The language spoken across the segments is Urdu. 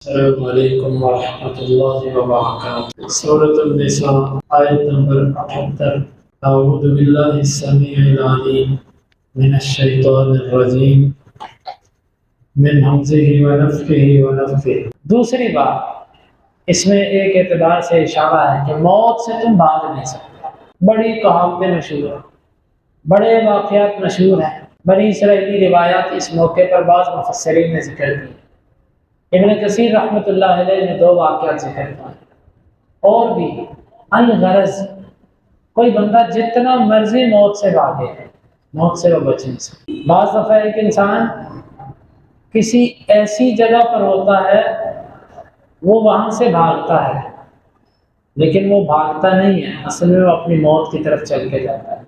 السلام علیکم ورحمۃ اللہ وبرکاتہ۔ سورۃ النساء آیت نمبر 78۔ اعوذ باللہ السمیع العلیم من الشیطان الرجیم من حمزہ ونفخہ ونفثہ۔ دوسری بات اس میں ایک اعتبار سے اشارہ ہے کہ موت سے تم بھاگ نہیں سکتے۔ بڑی کہاوتیں مشہور ہیں، بڑے واقعات مشہور ہیں، بنی اسرائیلی روایات اس موقع پر بعض مفسرین نے ذکر کی۔ ابن کثیر رحمۃ اللہ علیہ نے 2 واقعات ذکر کیے، اور بھی الغرض کوئی بندہ جتنا مرضی موت سے بھاگے، موت سے وہ بچ نہیں سکتا۔ بعض دفعہ ایک انسان کسی ایسی جگہ پر ہوتا ہے، وہ وہاں سے بھاگتا ہے، لیکن وہ بھاگتا نہیں ہے، اصل میں وہ اپنی موت کی طرف چل کے جاتا ہے۔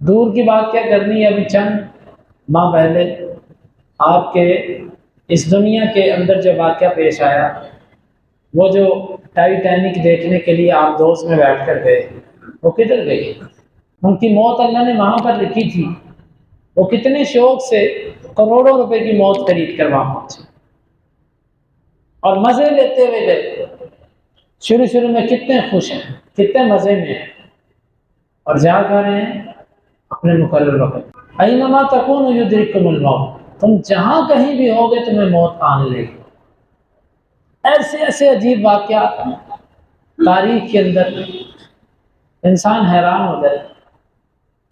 دور کی بات کیا کرنی ہے، ابھی چند ماہ پہلے آپ کے اس دنیا کے اندر جو واقعہ پیش آیا، وہ جو ٹائٹینک دیکھنے کے لیے آپ دوست میں بیٹھ کر گئے، وہ کدھر گئی؟ ان کی موت اللہ نے وہاں پر لکھی تھی، وہ کتنے شوق سے کروڑوں روپے کی موت خرید کر وہاں پہنچے اور مزے لیتے ہوئے گئے۔ شروع میں کتنے خوش ہیں، کتنے مزے میں ہیں، اور جا کر ہیں اپنے مقرر وقت۔ اینما تکونوا یدرککم الموت، تم جہاں کہیں بھی ہوگے تمہیں موت آنے لے گی۔ ایسے عجیب واقعات ہیں تاریخ کے اندر، انسان حیران ہو جائے۔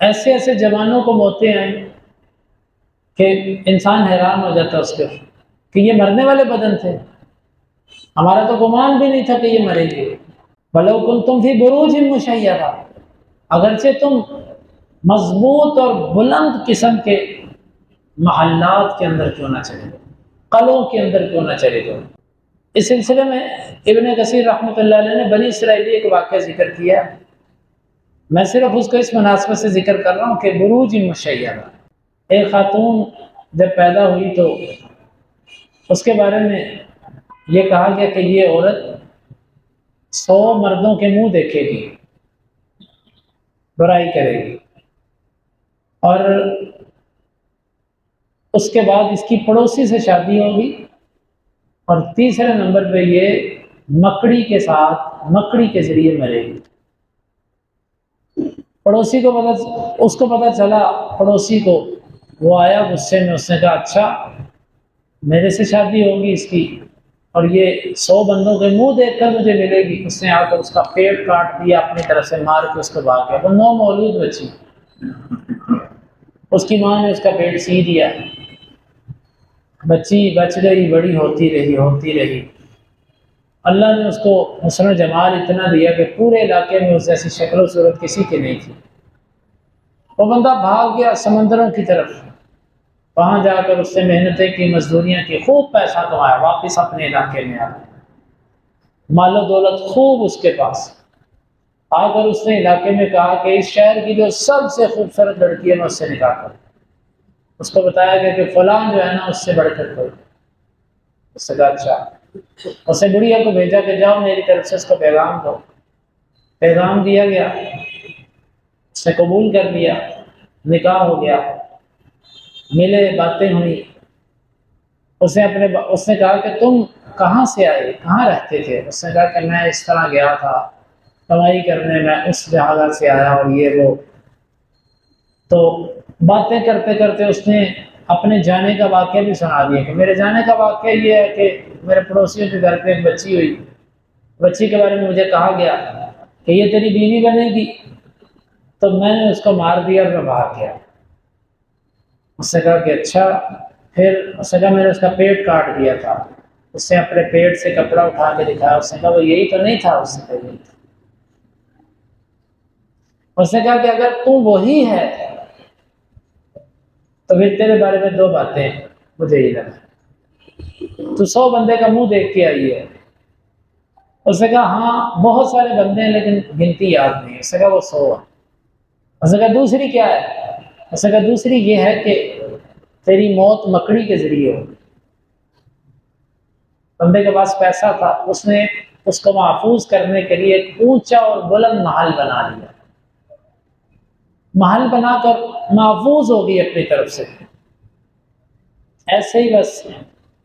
ایسے جوانوں کو موتیں آئیں کہ انسان حیران ہو جاتا اس کے کہ یہ مرنے والے بدن تھے، ہمارا تو گمان بھی نہیں تھا کہ یہ مریں گے۔ وَلَوْ كُنْتُمْ فِي بُرُوجٍ مُّشَيَّدَةٍ، اگرچہ تم مضبوط اور بلند قسم کے محلات کے اندر کیوں نہ چلے گئے، قلعوں کے اندر کیوں نہ چلے گئے۔ اس سلسلے میں ابن کثیر رحمۃ اللہ علیہ نے بنی اسرائیلی ایک واقعہ ذکر کیا، میں صرف اس کو اس مناسبت سے ذکر کر رہا ہوں کہ بروج مشیدہ، ایک خاتون جب پیدا ہوئی تو اس کے بارے میں یہ کہا گیا کہ یہ عورت 100 مردوں کے منہ دیکھے گی، برائی کرے گی، اور اس کے بعد اس کی پڑوسی سے شادی ہوگی، اور تیسرے نمبر پہ یہ مکڑی کے ساتھ، مکڑی کے ذریعے مرے گی۔ پڑوسی کو اس کو پتہ چلا، پڑوسی کو، وہ آیا غصے میں، اس نے کہا اچھا میرے سے شادی ہوگی اس کی، اور یہ 100 بندوں کے منہ دیکھ کر مجھے ملے گی۔ اس نے آ کر اس کا پیٹ کاٹ دیا، اپنی طرف سے مار کے اس کو بھاگ گیا۔ وہ 9 مولود بچی، اس کی ماں نے اس کا پیٹ سی دیا، بچی بچ گئی، بڑی ہوتی رہی۔ اللہ نے اس کو حسن و جمال اتنا دیا کہ پورے علاقے میں اس جیسی شکل و صورت کسی کی نہیں تھی۔ وہ بندہ بھاگ گیا سمندروں کی طرف، وہاں جا کر اس سے محنتیں کی، مزدوریاں کی، خوب پیسہ کمایا، واپس اپنے علاقے میں آ گیا، مال و دولت خوب اس کے پاس۔ آ کر اس نے علاقے میں کہا کہ اس شہر کی جو سب سے خوبصورت لڑکی ہے میں اس سے نکاح کروں۔ اس کو بتایا گیا کہ فلاں جو ہے نا اس سے بڑھ کر کوئی۔ اس سے کہا اچھا۔ اسے بڑھیا کو بھیجا کہ جاؤ میری طرف سے اس کو پیغام دو۔ پیغام دیا گیا، اس نے قبول کر لیا، نکاح ہو گیا، ملے، باتیں ہوئی۔ اس نے کہا کہ تم کہاں سے آئے، کہاں رہتے تھے؟ اس نے کہا کہ میں اس طرح گیا تھا کمائی کرنے، میں اس جگہ سے آیا، اور یہ وہ۔ تو باتیں کرتے کرتے اس نے اپنے جانے کا واقعہ بھی سنا دیا کہ میرے جانے کا واقعہ یہ ہے کہ میرے پڑوسیوں کے گھر پہ ایک بچی ہوئی، بچی کے بارے میں مجھے کہا گیا کہ یہ تیری بیوی بنے گی، تو میں نے اس کو مار دیا اور میں بھاگ گیا۔ اس نے کہا کہ اچھا، پھر اس نے کہا میں نے اس کا پیٹ کاٹ دیا تھا۔ اس نے اپنے پیٹ سے کپڑا اٹھا کے دکھایا، اس نے کہا وہ یہی تو نہیں تھا، اس سے پہلے تھا۔ اس نے کہا کہ اگر تو وہی ہے تو پھر تیرے بارے میں 2 باتیں مجھے یہ لگا، تو 100 بندے کا منہ دیکھ کے آئی ہے۔ اس نے کہا ہاں بہت سارے بندے ہیں لیکن گنتی یاد نہیں ہے۔ اس نے کہا وہ 100 ہے۔ اس نے کہا دوسری کیا ہے؟ اس نے کہا دوسری یہ ہے کہ تیری موت مکڑی کے ذریعے ہو۔ بندے کے پاس پیسہ تھا، اس نے اس کو محفوظ کرنے کے لیے ایک اونچا اور بلند محل بنا لیا، محل بنا کر محفوظ ہوگی اپنی طرف سے۔ ایسے ہی بس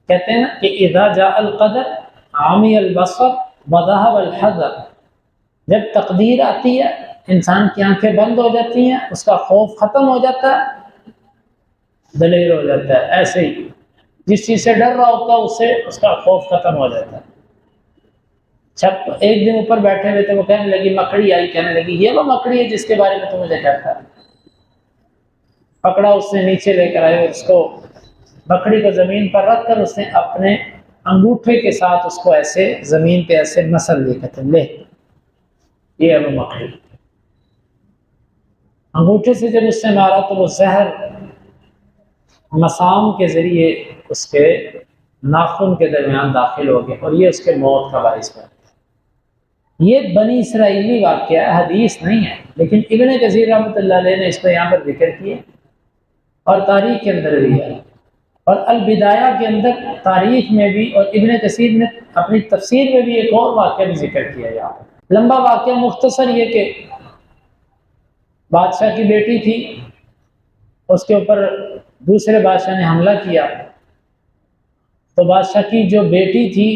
کہتے ہیں نا کہ اذا جاء القدر عامی البصر وذهب الحذر، جب تقدیر آتی ہے انسان کی آنکھیں بند ہو جاتی ہیں، اس کا خوف ختم ہو جاتا ہے، دلیر ہو جاتا ہے۔ ایسے ہی جس چیز سے ڈر رہا ہوتا ہے اس سے اس کا خوف ختم ہو جاتا ہے۔ چھپ ایک دن اوپر بیٹھے ہوئے تھے، وہ کہنے لگی، مکڑی آئی کہنے لگی یہ وہ مکڑی ہے جس کے بارے میں تو مجھے کہتا ہے۔ پکڑا، اس نے نیچے لے کر آئے، اس کو مکڑی کو زمین پر رکھ کر اس نے اپنے انگوٹھے کے ساتھ اس کو ایسے زمین پہ ایسے مسل لے، کہتے لے یہ ہے وہ مکڑی۔ انگوٹھے سے جب اس نے مارا تو وہ زہر مسام کے ذریعے اس کے ناخن کے درمیان داخل ہو گیا اور یہ اس کے موت کا باعث بنا۔ یہ بنی اسرائیلی واقعہ ہے، حدیث نہیں ہے، لیکن ابن کثیر رحمۃ اللہ علیہ نے اس کو یہاں پر ذکر کیا اور تاریخ کے اندر بھی ہے، اور البدایہ کے اندر تاریخ میں بھی، اور ابن کثیر نے اپنی تفسیر میں بھی ایک اور واقعہ بھی ذکر کیا یہاں پر۔ لمبا واقعہ، مختصر یہ کہ بادشاہ کی بیٹی تھی، اس کے اوپر دوسرے بادشاہ نے حملہ کیا، تو بادشاہ کی جو بیٹی تھی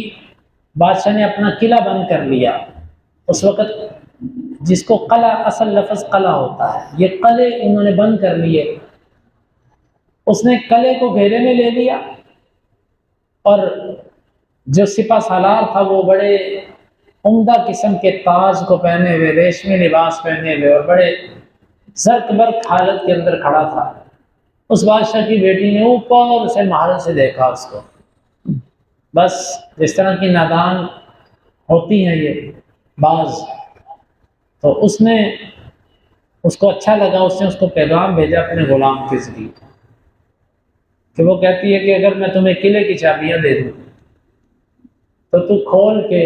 بادشاہ نے اپنا قلعہ بند کر لیا۔ اس وقت جس کو قلعہ، اصل لفظ قلعہ ہوتا ہے، یہ قلعے انہوں نے بند کر لیے۔ اس نے قلعے کو گھیرے میں لے لیا اور جو سپہ سالار تھا وہ بڑے عمدہ قسم کے تاج کو پہنے ہوئے، ریشمی لباس پہنے ہوئے اور بڑے زرق برق حالت کے اندر کھڑا تھا۔ اس بادشاہ کی بیٹی نے اوپر سے محل سے دیکھا اس کو، بس جس طرح کی نادان ہوتی ہیں یہ بعض، تو اس نے اس کو اچھا لگا، اس نے اس کو پیغام بھیجا اپنے غلام کے ذریعے کہ وہ کہتی ہے کہ اگر میں تمہیں قلعے کی چابیاں دے دوں تو تو کھول کے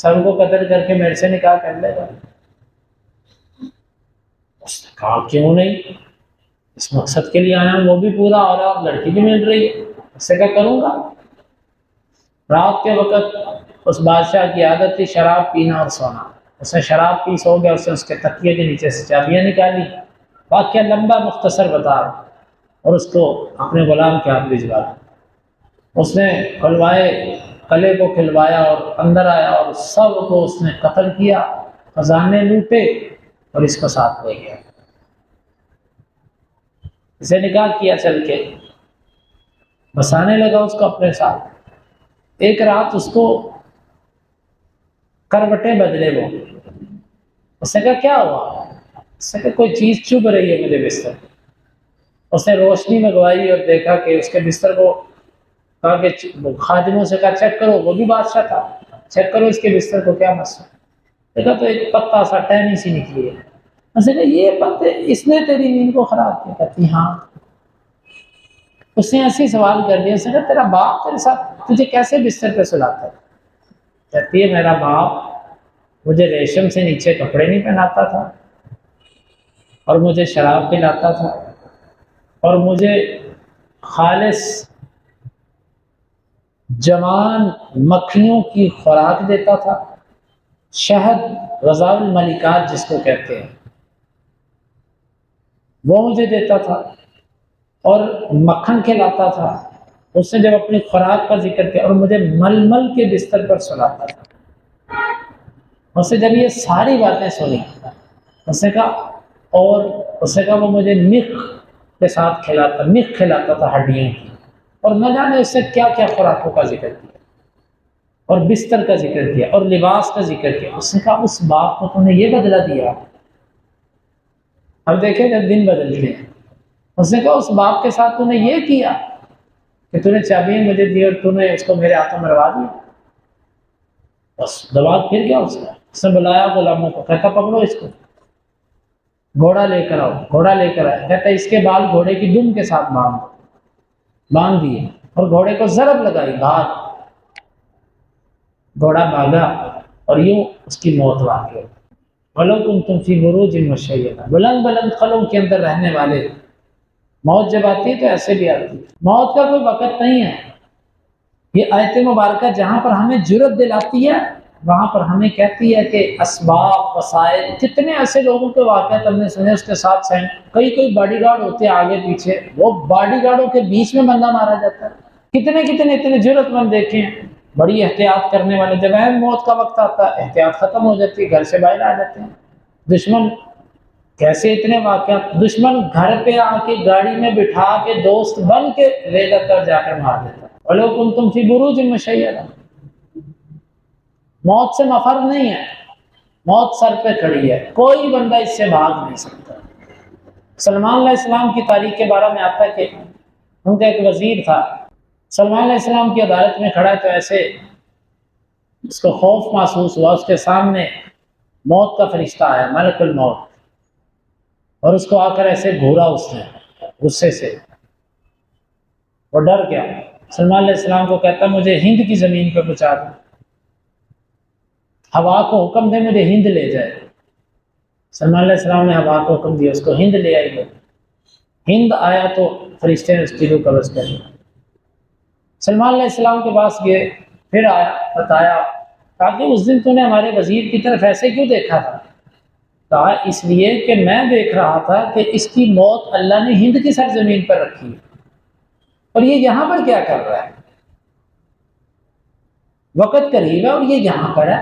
سب کو قتل کر کے میرے سے نکاح کر لے گا۔ اس نے کہا کیوں نہیں، اس مقصد کے لیے آیا ہوں، وہ بھی پورا، اور لڑکی بھی مل رہی ہے، اس سے کیا کروں گا۔ رات کے وقت اس بادشاہ کی عادت تھی شراب پینا اور سونا، اس نے شراب پی سو گیا، اس نے اس کے تکیے کے نیچے سے چابیاں نکالی۔ واقعہ لمبا مختصر بتا اور اس کو اپنے غلام کے ہاتھ بھجوا دیا۔ اس نے کھلوائے، قلعے کو کھلوایا اور اندر آیا اور سب کو اس نے قتل کیا، خزانے لوٹے اور اس کو ساتھ لے گیا۔ اسے نکاح کیا چل کے، بسانے لگا اس کو اپنے ساتھ۔ ایک رات اس کو کروٹیں بدلے، وہ اس نے کہا کیا ہوا، اس نے کہا کوئی چیز چبھ رہی ہے مجھے بستر۔ اس نے روشنی منگوائی اور دیکھا کہ اس کے بستر کو، کہا کہ خادموں سے کہا چیک کرو، وہ بھی بادشاہ تھا، چیک کرو اس کے بستر کو کیا مسئلہ۔ دیکھا تو ایک پتا سا ٹہنی سی نکلی ہے۔ اس نے کہا یہ پتے اس نے تیری نیند کو خراب کیا؟ کہتی ہاں۔ اس نے ایسے سوال کر دیا، اس نے کہا تیرا باپ تیرے ساتھ تجھے کیسے بستر پہ سلاتا ہے؟ کہتی ہے میرا باپ مجھے ریشم سے نیچے کپڑے نہیں پہناتا تھا اور مجھے شراب پلاتا تھا اور مجھے خالص جوان مکھیوں کی خوراک دیتا تھا، شہد غذاء الملکات جس کو کہتے ہیں وہ مجھے دیتا تھا اور مکھن کھلاتا تھا۔ اس نے جب اپنی خوراک کا ذکر کیا اور مجھے ململ کے بستر پر سلاتا تھا۔ اس نے جب یہ ساری باتیں سنی، اس نے کہا، اور اس نے کہا وہ مجھے مکھ کے ساتھ مکھ کھلاتا تھا ہڈیوں کی، اور نہ جانے اس سے کیا کیا خوراکوں کا ذکر کیا اور بستر کا ذکر کیا اور لباس کا ذکر کیا۔ اس نے کہا اس باپ کو تو نے یہ بدلہ دیا۔ اب دیکھیں جب دن بدل گئے، اس نے کہا اس باپ کے ساتھ تو نے یہ کیا کہ تو نے چابیاں مجھے دی اور تو نے اس کو میرے ہاتھوں مروا دیا۔ بس دماغ پھر گیا اس کا۔ اس نے بلایا غلاموں کو، کہتا پکڑو اس کو، گھوڑا لے کر آؤ۔ گھوڑا لے کر آیا، کہتا اس کے بال گھوڑے کی دم کے ساتھ باندھ دیے اور گھوڑے کو ضرب لگائی، بھاگ۔ گھوڑا بھاگا اور یوں اس کی موت واقع ہوئی۔ وَلَوْ كُنْتُمْ فِي بُرُوجٍ مُّشَيَّدَةٍ، بلند بلند قلعوں کے اندر رہنے والے، موت جب آتی ہے تو ایسے بھی آتی ہے۔ موت کا کوئی وقت نہیں ہے۔ یہ آیت مبارکہ جہاں پر ہمیں جرأت دلاتی ہے وہاں پر ہمیں کہتی ہے کہ اسباب، وسائل، کتنے ایسے لوگوں کے واقعات ہم نے سنے، اس کے ساتھ کئی باڈی گارڈ ہوتے ہیں آگے پیچھے، وہ باڈی گارڈوں کے بیچ میں بندہ مارا جاتا ہے۔ کتنے اتنے جرأت مند دیکھے ہیں، بڑی احتیاط کرنے والے، جب اہم موت کا وقت آتا ہے احتیاط ختم ہو جاتی ہے، گھر سے باہر آ جاتے ہیں۔ دشمن کیسے اتنے واقعات، دشمن گھر پہ آ کے گاڑی میں بٹھا کے دوست بن کے لے جاتا اور جا کر مار دیتا۔ وَلَوْ كُنْتُمْ فِي بُرُوجٍ مُّشَيَّدَةٍ، موت سے مفر نہیں ہے، موت سر پہ کھڑی ہے، کوئی بندہ اس سے بھاگ نہیں سکتا۔ سلمان علیہ السلام کی تاریخ کے بارے میں آتا ہے کہ ان کا ایک وزیر تھا، سلمان علیہ السلام کی عدالت میں کھڑا ہے تو ایسے اس کو خوف محسوس ہوا، اس کے سامنے موت کا فرشتہ آیا، ملک الموت، اور اس کو آ کر ایسے گھورا، اس نے غصے سے وہ ڈر گیا۔ سلمان علیہ السلام کو کہتا مجھے ہند کی زمین پہ پہنچا دو، ہوا کو حکم دے مجھے ہند لے جائے۔ سلمان علیہ السلام نے ہوا کو حکم دیا، اس کو ہند لے آئی۔ ہند آیا تو فرشتے نے اس کی روح قبض کر لی۔ سلمان علیہ السلام کے پاس گئے، پھر آیا، بتایا، کہا کہ اس دن تو نے ہمارے وزیر کی طرف ایسے کیوں دیکھا تھا؟ کہا اس لیے کہ میں دیکھ رہا تھا کہ اس کی موت اللہ نے ہند کی سرزمین پر رکھی ہے، اور یہ یہاں پر کیا کر رہا ہے؟ وقت قریب ہے اور یہ یہاں پر ہے۔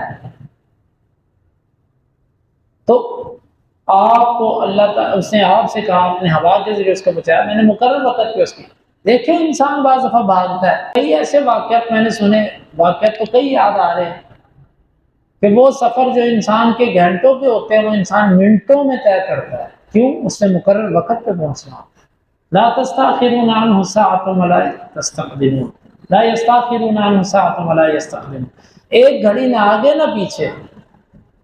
تو آپ کو اللہ تعالیٰ، اس نے آپ سے کہا، آپ نے ہوا کے ذریعے اس کو بچایا، میں نے مقرر وقت پہ اس کی۔ دیکھیں انسان بعض دفعہ بھاگتا ہے، کئی ایسے واقعات میں نے سنے، واقعات تو کئی یاد آ رہے ہیں کہ وہ سفر جو انسان کے گھنٹوں کے ہوتے ہیں وہ انسان منٹوں میں طے کرتا ہے۔ کیوں؟ اس نے مقرر وقت پہ پہنچنا۔ لا تستاخرون عنہ ساعة ولا تستقدمون، لا یستاخرون عنہ ساعة ولا یستقدمون۔ ایک گھڑی نہ آگے نہ پیچھے،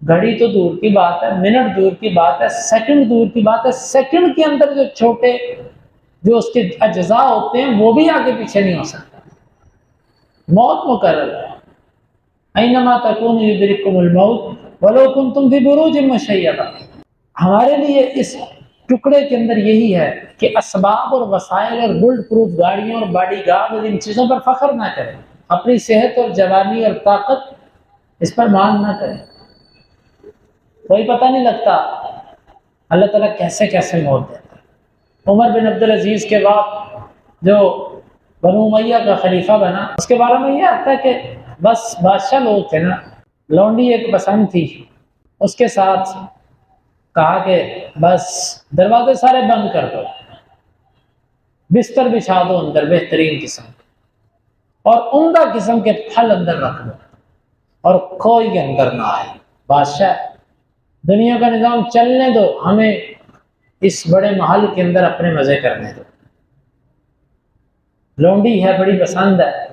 گھڑی تو دور کی بات ہے، منٹ دور کی بات ہے، سیکنڈ دور کی بات ہے، سیکنڈ کے اندر جو چھوٹے جو اس کے اجزاء ہوتے ہیں وہ بھی آگے پیچھے نہیں ہو سکتا۔ موت مقرر ہے، اینما تکونوا یدرککم الموت ولو کنتم فی بروج مشیدہ۔ ہمارے لیے اس ٹکڑے کے اندر یہی ہے کہ اسباب اور وسائل اور بلٹ پروف گاڑیوں اور باڈی گارڈ اور ان چیزوں پر فخر نہ کریں، اپنی صحت اور جوانی اور طاقت اس پر مان نہ کریں۔ کوئی پتہ نہیں لگتا اللہ تعالیٰ کیسے کیسے موت دیتا ہے۔ عمر بن عبدالعزیز کے بعد جو بنو امیہ کا خلیفہ بنا، اس کے بارے میں یہ آتا ہے کہ بس بادشاہ لوگ تھے نا، لونڈی ایک پسند تھی، اس کے ساتھ کہا کہ بس دروازے سارے بند کر دو، بستر بچھا دو اندر بہترین قسم اور عمدہ قسم کے پھل اندر رکھ دو اور کوئی اندر نہ آئے۔ بادشاہ دنیا کا نظام چلنے دو، ہمیں اس بڑے محل کے اندر اپنے مزے کرنے دو۔ لونڈی ہے، بڑی پسند ہے،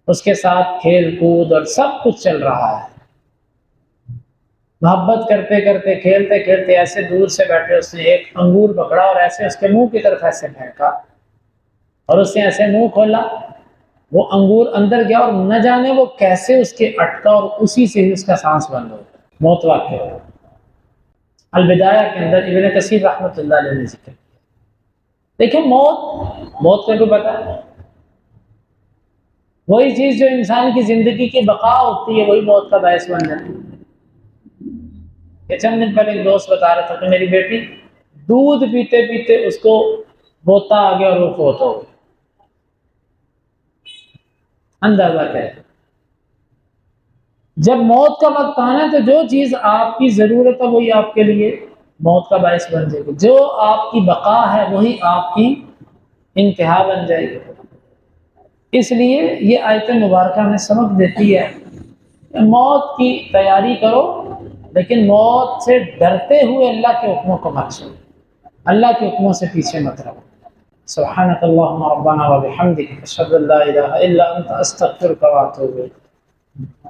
اس کے ساتھ کھیل کود اور سب کچھ چل رہا ہے۔ محبت کرتے کرتے کھیلتے کھیلتے ایسے دور سے بیٹھے، اس نے ایک انگور پکڑا اور ایسے اس کے منہ کی طرف ایسے پھینکا، اور اس نے ایسے منہ کھولا، وہ انگور اندر گیا اور نہ جانے وہ کیسے اس کے اٹکا اور اسی سے ہی اس کا سانس بند ہو گیا، موت واقع ہو گئی۔ البدایہ کے اندر ابن کثیر رحمۃ اللہ علیہ نے ذکر کیا۔ دیکھیں موت کا کوئی پتہ ہے؟ وہی چیز جو انسان کی زندگی کی بقا ہوتی ہے وہی موت کا باعث بن جاتی ہے۔ کہ چند دن پہلے ایک دوست بتا رہا تھا کہ میری بیٹی دودھ پیتے پیتے اس کو بوتا آ گیا اور وہ فوت ہو گئی۔ اندازہ کریں، جب موت کا وقت آنا ہے تو جو چیز آپ کی ضرورت ہے وہی آپ کے لیے موت کا باعث بن جائے گی، جو آپ کی بقا ہے وہی آپ کی انتہا بن جائے گی۔ اس لیے یہ آیت مبارکہ ہمیں سبق دیتی ہے کہ موت کی تیاری کرو، لیکن موت سے ڈرتے ہوئے اللہ کے حکموں کو مت چھوڑو، اللہ کے حکموں سے پیچھے مت رہو۔ سبحانک اللہم ربنا و بحمدک اشہد ان لا الہ الا انت استغفرک و اتوب الیک۔